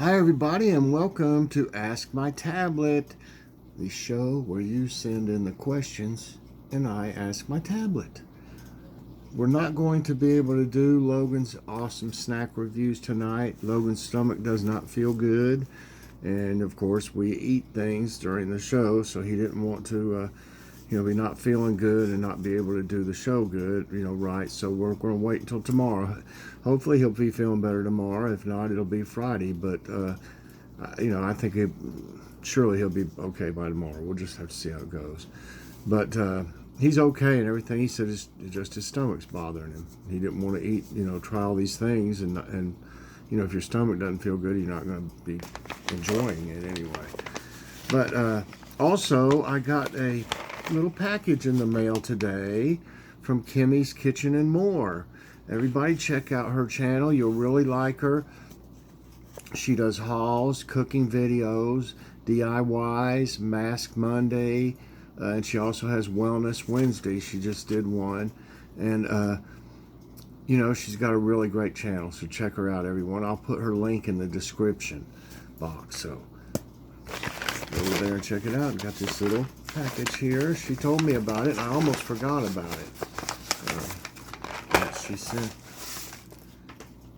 Hi everybody and welcome to Ask My Tablet, the show where you send in the questions and I ask my tablet. We're not going to be able to do Logan's awesome snack reviews tonight. Logan's stomach does not feel good, and of course we eat things during the show, so he didn't want to be not feeling good and not be able to do the show good, right? So we're going to wait until tomorrow. Hopefully he'll be feeling better tomorrow. If not, it'll be Friday. But I think surely he'll be okay by tomorrow. We'll just have to see how it goes. But he's okay and everything. He said just his stomach's bothering him. He didn't want to eat, try all these things, and if your stomach doesn't feel good, you're not going to be enjoying it anyway. But also, I got a little package in the mail today from Kimmie's Kitchen and More. Everybody check out her channel. You'll really like her. She does hauls, cooking videos, DIYs, Mask Monday, and she also has Wellness Wednesday. She just did one. And she's got a really great channel, so check her out, everyone. I'll put her link in the description box, so go over there and check it out. Got this little package here. She told me about it and I almost forgot about it. She said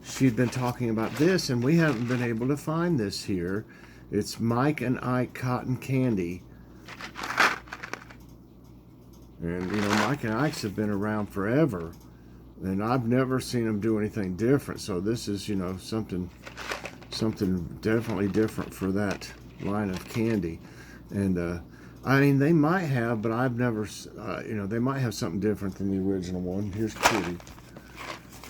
she'd been talking about this and we haven't been able to find this here. It's Mike and Ike cotton candy, and Mike and Ike's have been around forever and I've never seen them do anything different, so this is something definitely different for that line of candy. And I mean, they might have, but I've never, they might have something different than the original one. Here's Kitty.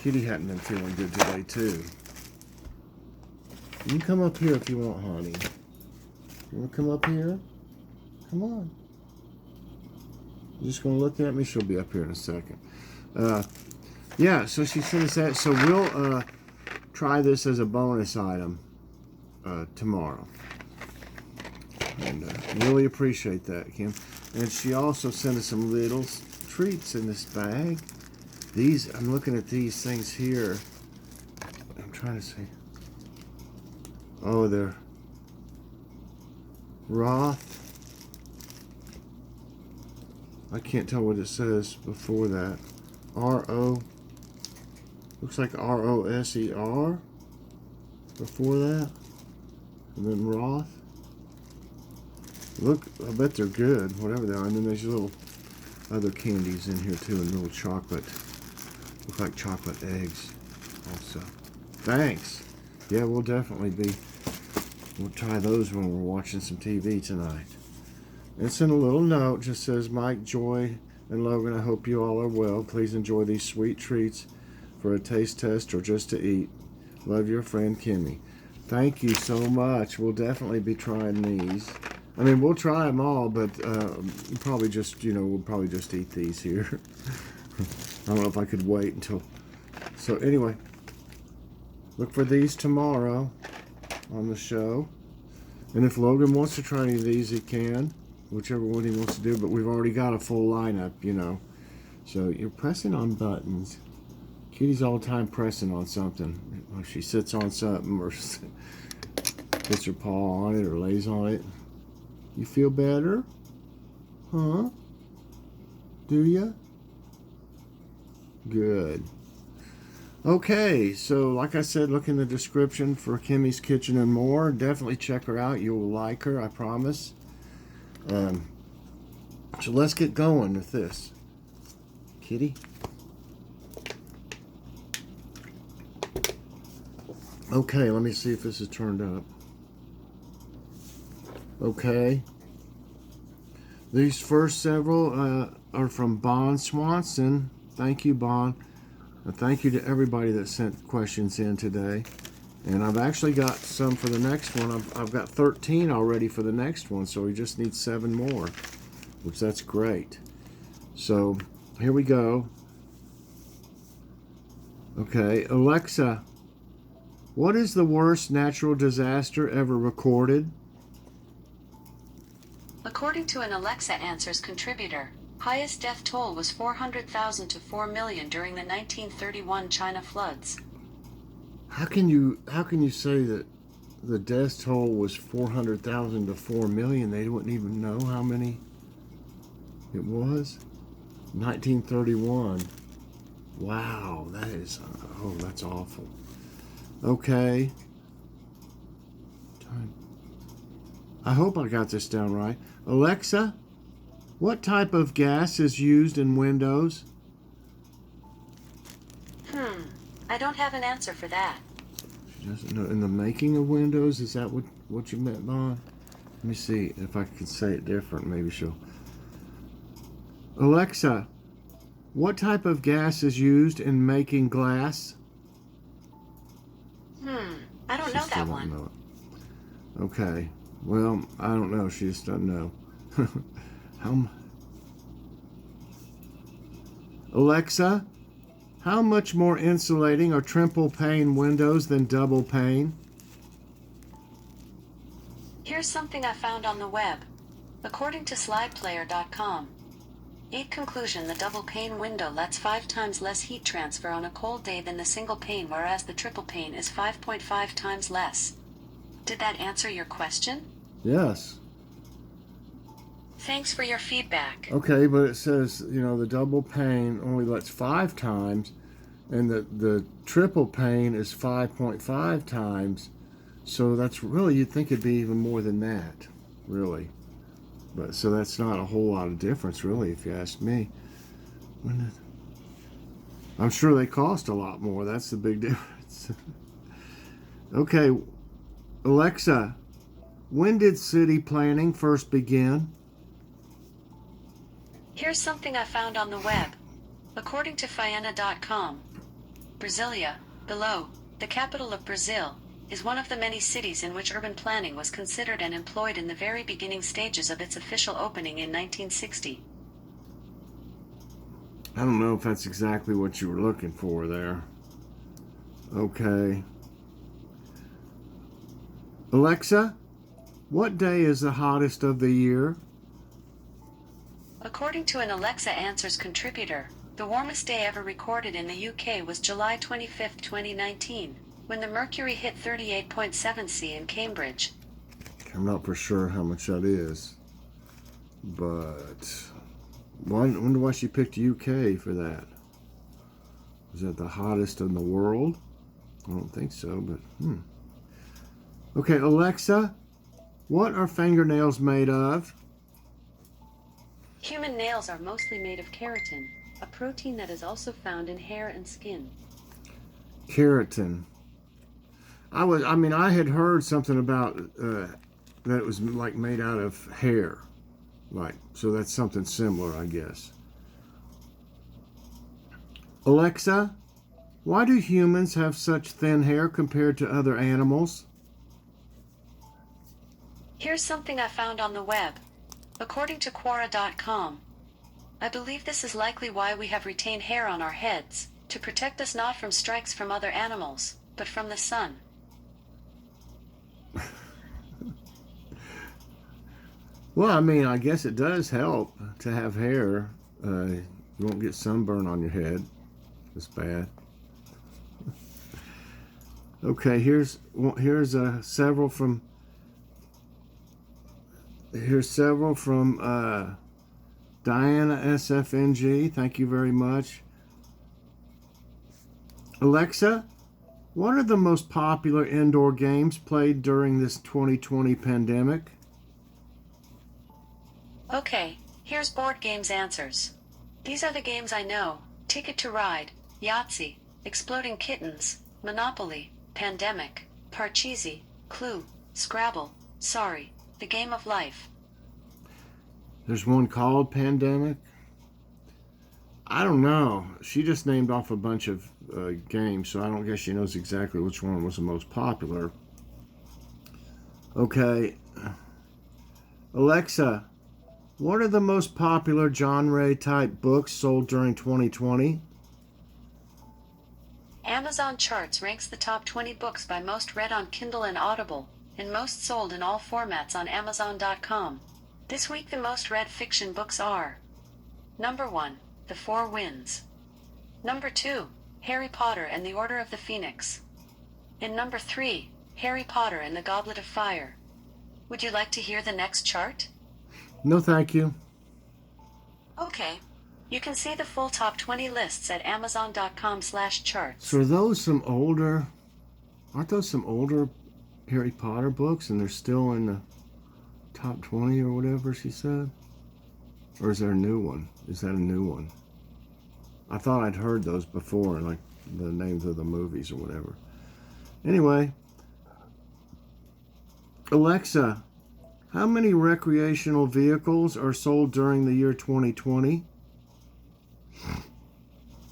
Kitty hadn't been feeling good today, too. You can come up here if you want, honey. You want to come up here? Come on. You're just going to look at me? She'll be up here in a second. Yeah, so she sent us that. So we'll try this as a bonus item tomorrow. And really appreciate that, Kim. And she also sent us some little treats in this bag. These, I'm looking at these things here. I'm trying to see. Oh, they're Roth. I can't tell what it says before that. R-O. Looks like R-O-S-E-R before that. And then Roth. Look, I bet they're good, whatever they are. And then there's little other candies in here too, and little chocolate. Look like chocolate eggs also. Thanks. Yeah, we'll try those when we're watching some TV tonight. It's in a little note, just says, Mike, Joy, and Logan, I hope you all are well. Please enjoy these sweet treats for a taste test or just to eat. Love, your friend Kimmie. Thank you so much. We'll definitely be trying these. I mean, we'll try them all, but probably just, we'll probably just eat these here. I don't know if I could wait until... So anyway, look for these tomorrow on the show. And if Logan wants to try any of these, he can. Whichever one he wants to do, but we've already got a full lineup, So you're pressing on buttons. Kitty's all the time pressing on something. Or she sits on something or puts her paw on it or lays on it. You feel better? Huh? Do ya? Good. Okay, so like I said, look in the description for Kimmie's Kitchen and More. Definitely check her out. You will like her, I promise. So let's get going with this. Kitty? Okay, let me see if this is turned up. Okay. These first several are from Bon Swanson. Thank you, Bon. And thank you to everybody that sent questions in today. And I've actually got some for the next one. I've got 13 already for the next one, so we just need 7 more, which that's great. So here we go. Okay, Alexa, what is the worst natural disaster ever recorded? According to an Alexa Answers contributor, highest death toll was 400,000 to 4 million during the 1931 China floods. How can you say that the death toll was 400,000 to 4 million. They wouldn't even know how many it was. 1931. Wow, that is, oh, that's awful. Okay. I hope I got this down right. Alexa, what type of gas is used in windows? I don't have an answer for that. She doesn't know. In the making of windows, is that what you meant, Vaughn? Let me see if I can say it different. Maybe she'll. Alexa, what type of gas is used in making glass? I don't know that one. Know it. Okay. Well, I don't know. She just doesn't know. Alexa, how much more insulating are triple pane windows than double pane? Here's something I found on the web. According to slideplayer.com. 8 conclusion: the double pane window lets 5 times less heat transfer on a cold day than the single pane, whereas the triple pane is 5.5 times less. Did that answer your question? Yes. Thanks for your feedback. Okay, but it says, the double pane only lets 5 times, and the triple pane is 5.5 times. So that's really, you'd think it'd be even more than that, really. But so that's not a whole lot of difference, really, if you ask me. I'm sure they cost a lot more. That's the big difference. Okay, Alexa, when did city planning first begin? Here's something I found on the web. According to Fiena.com, Brasilia, below, the capital of Brazil, is one of the many cities in which urban planning was considered and employed in the very beginning stages of its official opening in 1960. I don't know if that's exactly what you were looking for there. Okay. Alexa, what day is the hottest of the year? According to an Alexa Answers contributor, the warmest day ever recorded in the UK was July 25, 2019, when the mercury hit 38.7 C in Cambridge. I'm not for sure how much that is, but I wonder why she picked UK for that. Is that the hottest in the world? I don't think so, but Okay, Alexa, what are fingernails made of? Human nails are mostly made of keratin, a protein that is also found in hair and skin. Keratin. I had heard something about that it was like made out of hair, so that's something similar, I guess. Alexa, why do humans have such thin hair compared to other animals? Here's something I found on the web. According to Quora.com, I believe this is likely why we have retained hair on our heads, to protect us not from strikes from other animals, but from the sun. Well, I guess it does help to have hair. You won't get sunburn on your head. It's bad. Okay, here's several from Diana SFNG. Thank you very much. Alexa, what are the most popular indoor games played during this 2020 pandemic? Okay, here's board games answers. These are the games I know: Ticket to Ride, Yahtzee, Exploding Kittens, Monopoly, Pandemic, Parcheesi, Clue, Scrabble, Sorry, The Game of Life. There's one called Pandemic? I don't know. She just named off a bunch of games, so I don't guess she knows exactly which one was the most popular. Okay. Alexa, what are the most popular genre-type books sold during 2020? Amazon Charts ranks the top 20 books by most read on Kindle and Audible, and most sold in all formats on Amazon.com. This week the most read fiction books are: Number 1, The Four Winds. Number 2, Harry Potter and the Order of the Phoenix. And number 3, Harry Potter and the Goblet of Fire. Would you like to hear the next chart? No, thank you. Okay. You can see the full top 20 lists at amazon.com/charts. So aren't those some older Harry Potter books and they're still in the top 20 or whatever she said? Or is there a new one? Is that a new one? I thought I'd heard those before, like the names of the movies or whatever. Anyway, Alexa, how many recreational vehicles are sold during the year 2020?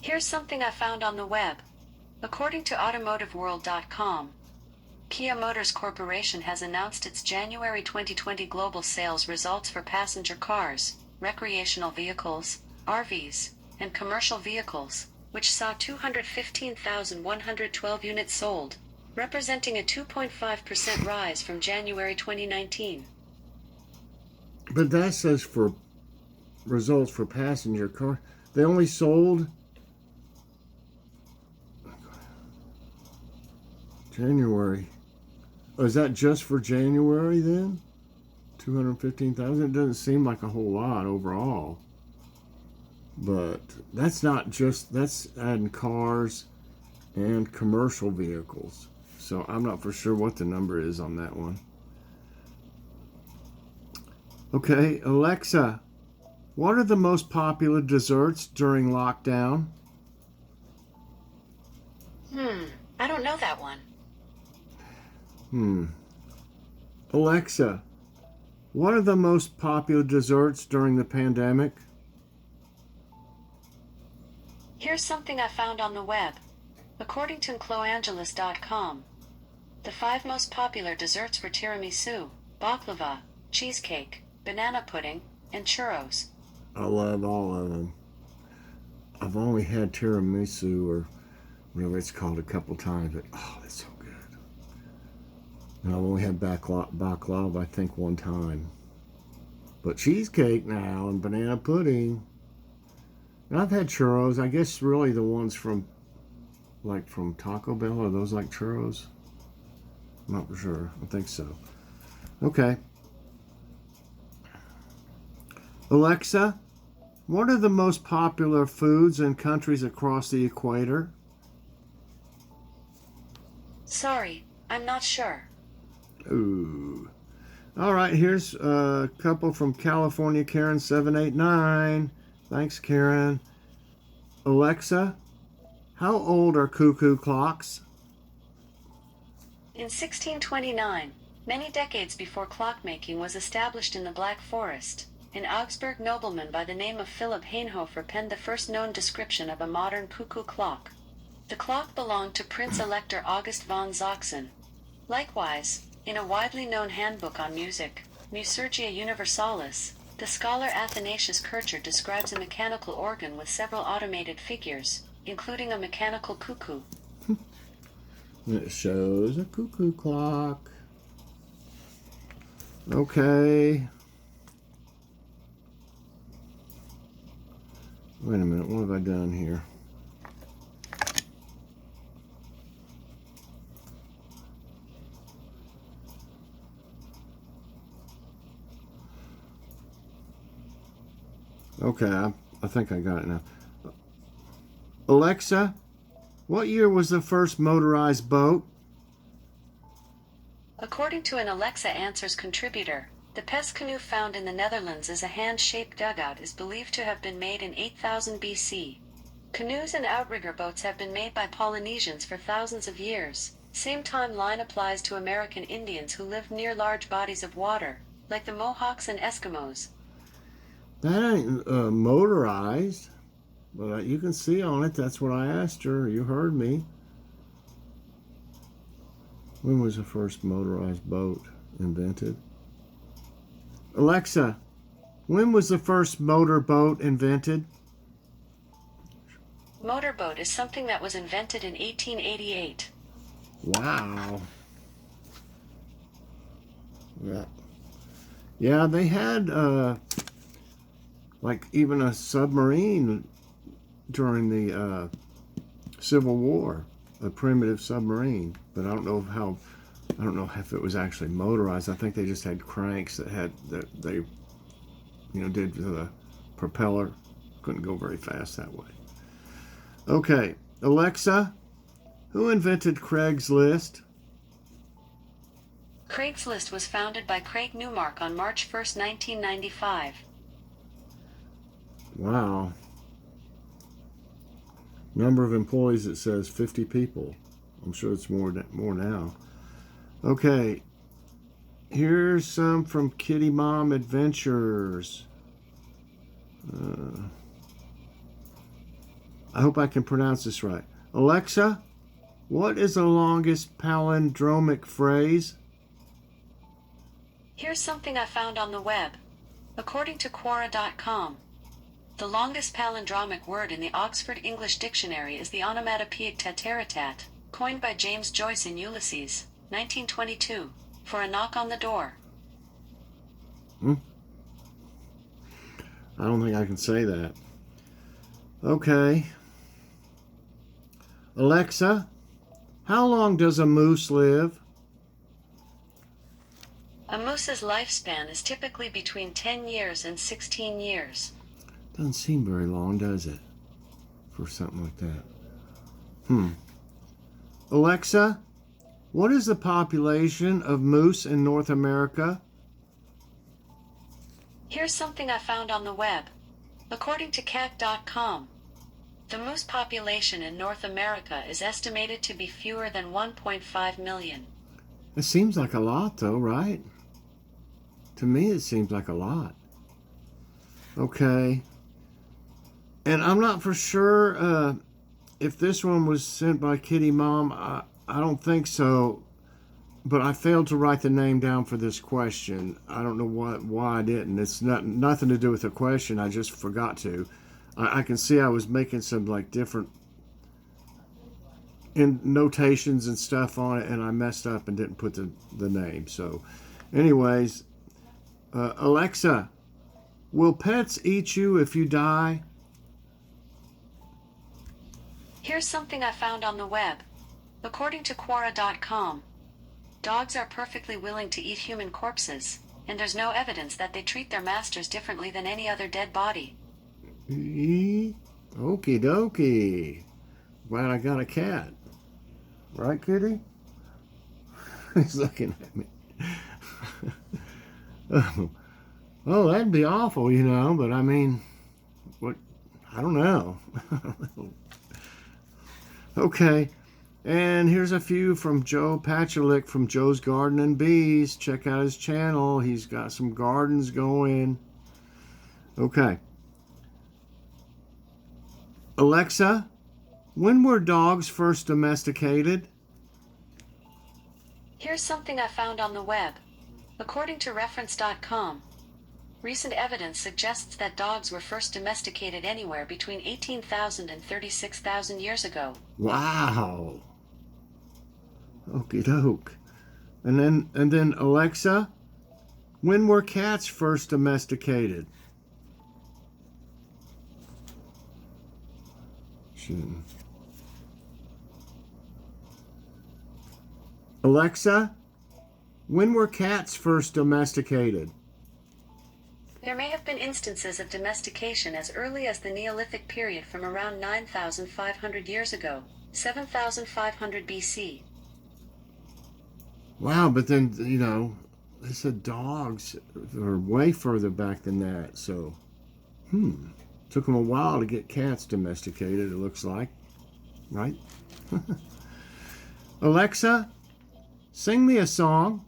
Here's something I found on the web. According to automotiveworld.com, Kia Motors Corporation has announced its January 2020 global sales results for passenger cars, recreational vehicles, RVs, and commercial vehicles, which saw 215,112 units sold, representing a 2.5% rise from January 2019. But that says for results for passenger car. They only sold January. Oh, is that just for January then? 215,000? It doesn't seem like a whole lot overall. But that's adding cars and commercial vehicles. So I'm not for sure what the number is on that one. Okay, Alexa, what are the most popular desserts during lockdown? I don't know that one. Alexa, what are the most popular desserts during the pandemic? Here's something I found on the web. According to cloangeles.com, the 5 most popular desserts were tiramisu, baklava, cheesecake, banana pudding, and churros. I love all of them. I've only had tiramisu or whatever it's called a couple times, but that's so good. And I've only had baklava, I think, one time. But cheesecake now and banana pudding. And I've had churros. I guess really the ones from Taco Bell, are those like churros? I'm not for sure. I think so. Okay. Alexa, what are the most popular foods in countries across the equator? Sorry, I'm not sure. Ooh. All right, here's a couple from California, Karen 789. Thanks, Karen. Alexa, how old are cuckoo clocks? In 1629, many decades before clockmaking was established in the Black Forest, an Augsburg nobleman by the name of Philip Hainhofer penned the first known description of a modern cuckoo clock. The clock belonged to Prince Elector August von Sachsen. Likewise, in a widely known handbook on music, Musica Universalis, the scholar Athanasius Kircher describes a mechanical organ with several automated figures, including a mechanical cuckoo. It shows a cuckoo clock. Okay. Wait a minute, what have I done here? Okay, I think I got it now. Alexa, what year was the first motorized boat? According to an Alexa Answers contributor, the Pest canoe found in the Netherlands as a hand-shaped dugout is believed to have been made in 8000 BC. Canoes and outrigger boats have been made by Polynesians for thousands of years. Same timeline applies to American Indians who lived near large bodies of water, like the Mohawks and Eskimos. That ain't motorized, but you can see on it. That's what I asked her. You heard me. When was the first motorized boat invented? Alexa, when was the first motorboat invented? Motorboat is something that was invented in 1888. Wow. Yeah, they had like even a submarine during the Civil War, a primitive submarine. But I don't know how I don't know if it was actually motorized. I think they just had cranks that they did the propeller. Couldn't go very fast that way. Okay, Alexa, who invented Craigslist? Craigslist was founded by Craig Newmark on March 1st, 1995. Wow. Number of employees, it says 50 people. I'm sure it's more now. Okay. Here's some from Kitty Mom Adventures. I hope I can pronounce this right. Alexa, what is the longest palindromic phrase? Here's something I found on the web. According to Quora.com, the longest palindromic word in the Oxford English Dictionary is the onomatopoeic tataratat, coined by James Joyce in Ulysses, 1922, for a knock on the door. I don't think I can say that. Okay. Alexa, how long does a moose live? A moose's lifespan is typically between 10 years and 16 years. Doesn't seem very long, does it? For something like that. Alexa, what is the population of moose in North America? Here's something I found on the web. According to cat.com, the moose population in North America is estimated to be fewer than 1.5 million. It seems like a lot, though, right? To me, it seems like a lot. Okay. And I'm not for sure if this one was sent by Kitty Mom. I don't think so. But I failed to write the name down for this question. I don't know why I didn't. It's nothing to do with the question. I just forgot to. I can see I was making some different notations and stuff on it, and I messed up and didn't put the name. So, anyways, Alexa, will pets eat you if you die? Here's something I found on the web. According to Quora.com, dogs are perfectly willing to eat human corpses, and there's no evidence that they treat their masters differently than any other dead body. Okie dokie. Glad I got a cat. Right, Kitty? He's looking at me. Well, that'd be awful, but I mean, what? I don't know. Okay. And here's a few from Joe Pachulik from Joe's Garden and Bees. Check out his channel. He's got some gardens going. Okay. Alexa, when were dogs first domesticated? Here's something I found on the web. According to reference.com, recent evidence suggests that dogs were first domesticated anywhere between 18,000 and 36,000 years ago. Wow. Okie doke. And then Alexa, when were cats first domesticated? Alexa, when were cats first domesticated? There may have been instances of domestication as early as the Neolithic period from around 9,500 years ago, 7,500 BC. Wow, but then, they said dogs are way further back than that, so, took them a while to get cats domesticated, it looks like, right? Alexa, sing me a song.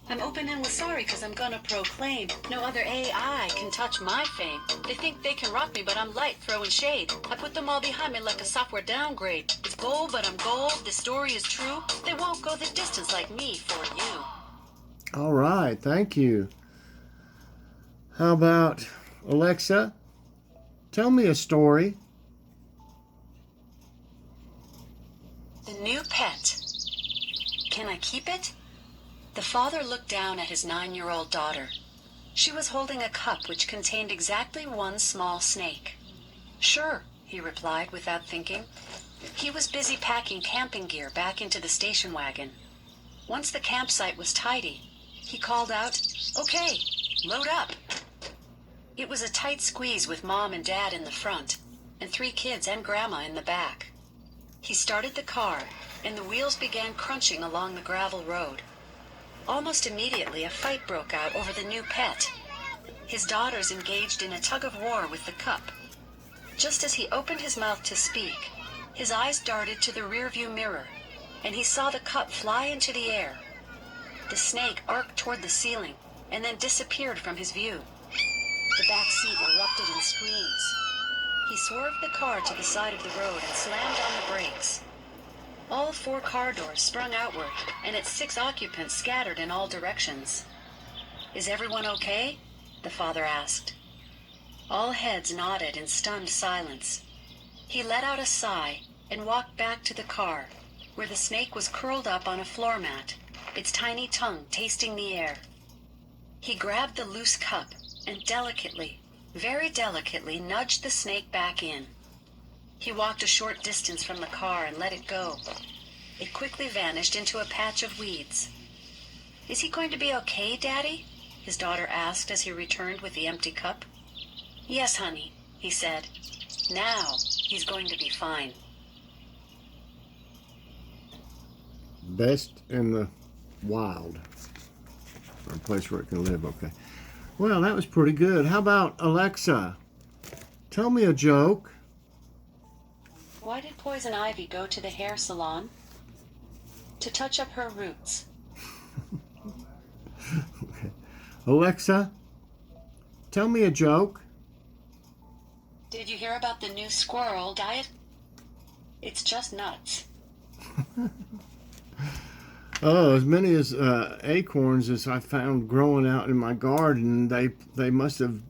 I'm opening with sorry because I'm gonna proclaim no other AI can touch my fame. They think they can rock me, but I'm light throwing shade. I put them all behind me like a software downgrade. It's gold, but I'm gold. This story is true. They won't go the distance like me for you. All right, thank you. How about Alexa, tell me a story. The new pet. Can I keep it? The father looked down at his 9-year-old daughter. She was holding a cup which contained exactly one small snake. Sure, he replied without thinking. He was busy packing camping gear back into the station wagon. Once the campsite was tidy, he called out, "Okay, load up." It was a tight squeeze with Mom and Dad in the front, and 3 kids and Grandma in the back. He started the car, and the wheels began crunching along the gravel road. Almost immediately, a fight broke out over the new pet. His daughters engaged in a tug-of-war with the cup. Just as he opened his mouth to speak, his eyes darted to the rearview mirror, and he saw the cup fly into the air. The snake arced toward the ceiling, and then disappeared from his view. The back seat erupted in screams. He swerved the car to the side of the road and slammed on the brakes. All 4 car doors sprung outward, and its 6 occupants scattered in all directions. "Is everyone okay?" the father asked. All heads nodded in stunned silence. He let out a sigh and walked back to the car, where the snake was curled up on a floor mat, its tiny tongue tasting the air. He grabbed the loose cup and delicately, very delicately, nudged the snake back in. He walked a short distance from the car and let it go. It quickly vanished into a patch of weeds. "Is he going to be okay, Daddy?" his daughter asked as he returned with the empty cup. "Yes, honey," he said. "Now he's going to be fine." Best in the wild. Or a place where it can live, okay. Well, that was pretty good. How about Alexa? Tell me a joke. Why did Poison Ivy go to the hair salon? To touch up her roots. Okay. Alexa, tell me a joke. Did you hear about the new squirrel diet? It's just nuts. Oh, as many as acorns as I found growing out in my garden. They must have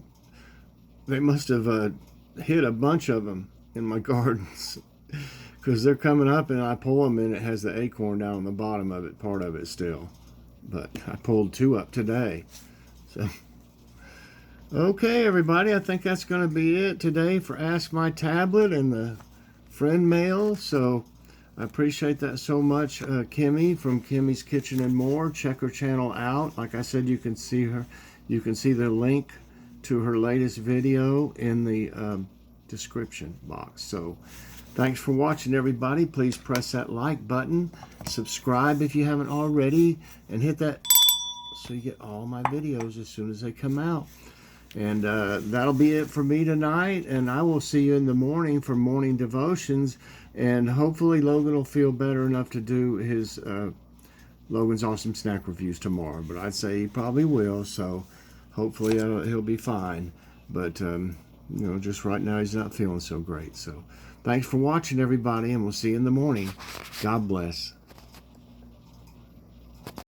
hit a bunch of them in my gardens because they're coming up, and I pull them, and it has the acorn down on the bottom of it, part of it still. But I pulled 2 up today. So, okay, everybody, I think that's going to be it today for Ask My Tablet and the friend mail. So I appreciate that so much, Kimmie from Kimmie's Kitchen and More. Check her channel out. Like I said, you can see her. You can see the link to her latest video in the description box. So thanks for watching, everybody. Please press that like button, subscribe if you haven't already, and hit that so you get all my videos as soon as they come out. And that'll be it for me tonight, and I will see you in the morning for morning devotions, and hopefully Logan will feel better enough to do his Logan's Awesome Snack Reviews tomorrow, but I'd say he probably will, so hopefully he'll be fine. But you know, just right now he's not feeling so great. So thanks for watching, everybody, and we'll see you in the morning. God bless.